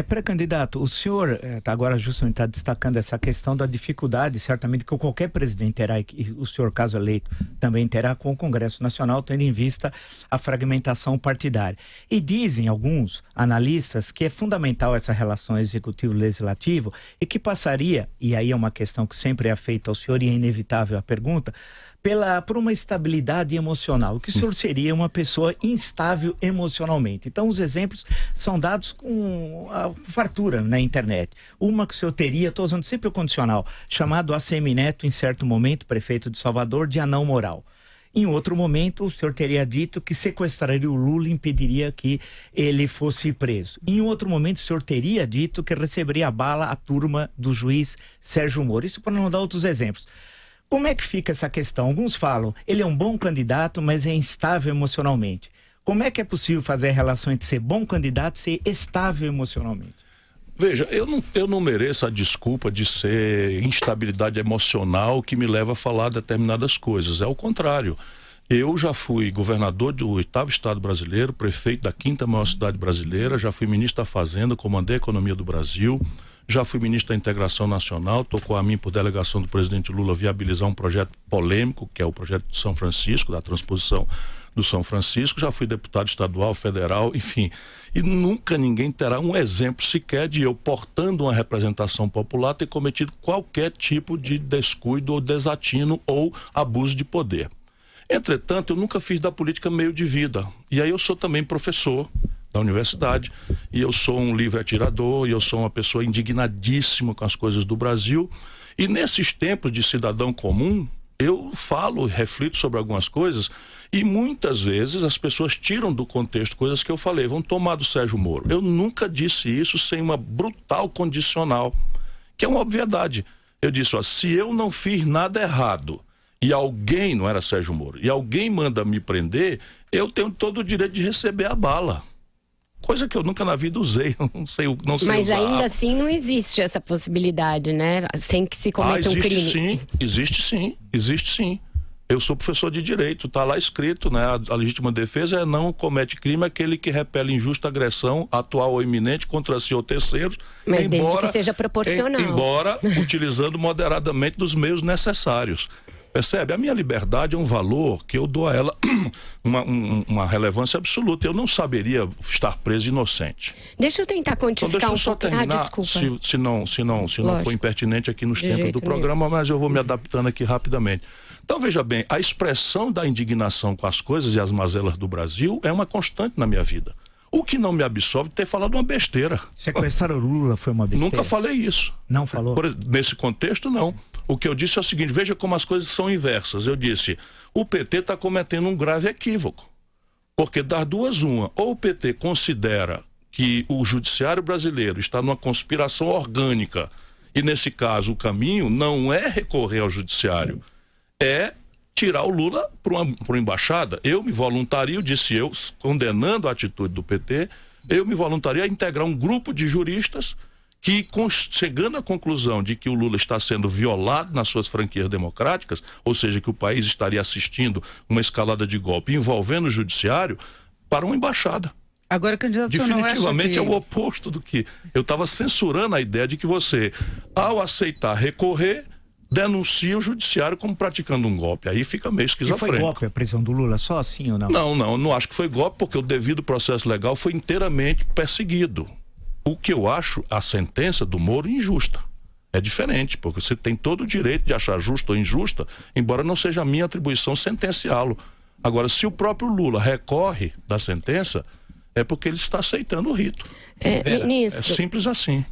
Pré-candidato, o senhor agora justamente está destacando essa questão da dificuldade, certamente, que qualquer presidente terá, e o senhor, caso eleito, também terá com o Congresso Nacional, tendo em vista a fragmentação partidária. E dizem alguns analistas que é fundamental essa relação executivo-legislativo e que passaria, e aí é uma questão que sempre é feita ao senhor e é inevitável a pergunta, por uma estabilidade emocional. O que o senhor seria uma pessoa instável emocionalmente? Então, os exemplos são dados com a fartura na internet. Uma que o senhor teria, estou usando sempre o condicional, chamado ACM Neto, em certo momento, prefeito de Salvador, de anão moral. Em outro momento, o senhor teria dito que sequestraria o Lula e impediria que ele fosse preso. Em outro momento, o senhor teria dito que receberia a bala a turma do juiz Sérgio Moro. Isso para não dar outros exemplos. Como é que fica essa questão? Alguns falam, ele é um bom candidato, mas é instável emocionalmente. Como é que é possível fazer a relação entre ser bom candidato e ser estável emocionalmente? Veja, eu não mereço a desculpa de ser instabilidade emocional que me leva a falar determinadas coisas. É o contrário. Eu já fui governador do 8º estado brasileiro, prefeito da 5ª maior cidade brasileira, já fui ministro da Fazenda, comandei a economia do Brasil, já fui ministro da Integração Nacional, tocou a mim por delegação do presidente Lula viabilizar um projeto polêmico, que é o projeto de São Francisco, da transposição do São Francisco, já fui deputado estadual, federal, enfim. E nunca ninguém terá um exemplo sequer de eu, portando uma representação popular, ter cometido qualquer tipo de descuido ou desatino ou abuso de poder. Entretanto, eu nunca fiz da política meio de vida. E aí eu sou também professor da universidade, e eu sou um livre atirador, e eu sou uma pessoa indignadíssima com as coisas do Brasil. E nesses tempos de cidadão comum, eu falo, reflito sobre algumas coisas, e muitas vezes as pessoas tiram do contexto coisas que eu falei. Vão tomar do Sérgio Moro. Eu nunca disse isso sem uma brutal condicional, que é uma obviedade. Eu disse, ó, se eu não fiz nada errado, e alguém, não era Sérgio Moro, e alguém manda me prender, eu tenho todo o direito de receber a bala. Coisa que eu nunca na vida usei, não sei Mas usar. ainda assim não existe essa possibilidade, né? Sem que se cometa um crime. Sim, existe sim. Eu sou professor de direito, está lá escrito, né? A legítima defesa é não comete crime aquele que repele injusta agressão, atual ou iminente, contra si ou terceiros. Mas desde que seja proporcional. Embora utilizando moderadamente dos meios necessários. Percebe? A minha liberdade é um valor que eu dou a ela uma relevância absoluta. Eu não saberia estar preso inocente. Deixa eu tentar quantificar um pouco. Desculpa. Se não for impertinente aqui nos tempos do programa, mas eu vou me adaptando aqui rapidamente. Então, veja bem, a expressão da indignação com as coisas e as mazelas do Brasil é uma constante na minha vida. O que não me absolve de ter falado uma besteira. Sequestrar o Lula foi uma besteira? Nunca falei isso. Não falou? Nesse contexto, não. O que eu disse é o seguinte, veja como as coisas são inversas. Eu disse, o PT está cometendo um grave equívoco. Porque das duas, uma, ou o PT considera que o judiciário brasileiro está numa conspiração orgânica, e nesse caso o caminho não é recorrer ao judiciário, é tirar o Lula para uma embaixada. Eu me voluntario, disse eu, condenando a atitude do PT, eu me voluntario a integrar um grupo de juristas que, chegando à conclusão de que o Lula está sendo violado nas suas franquias democráticas, ou seja, que o país estaria assistindo uma escalada de golpe envolvendo o judiciário, para uma embaixada. Agora, candidato, definitivamente é o oposto do que... Eu estava censurando a ideia de que você, ao aceitar recorrer, denuncia o judiciário como praticando um golpe. Aí fica meio esquizofrênico. E foi golpe a prisão do Lula, só assim ou não? Não acho que foi golpe, porque o devido processo legal foi inteiramente perseguido. O que eu acho a sentença do Moro injusta. É diferente, porque você tem todo o direito de achar justa ou injusta, embora não seja a minha atribuição sentenciá-lo. Agora, se o próprio Lula recorre da sentença, é porque ele está aceitando o rito. Ministro, é simples assim.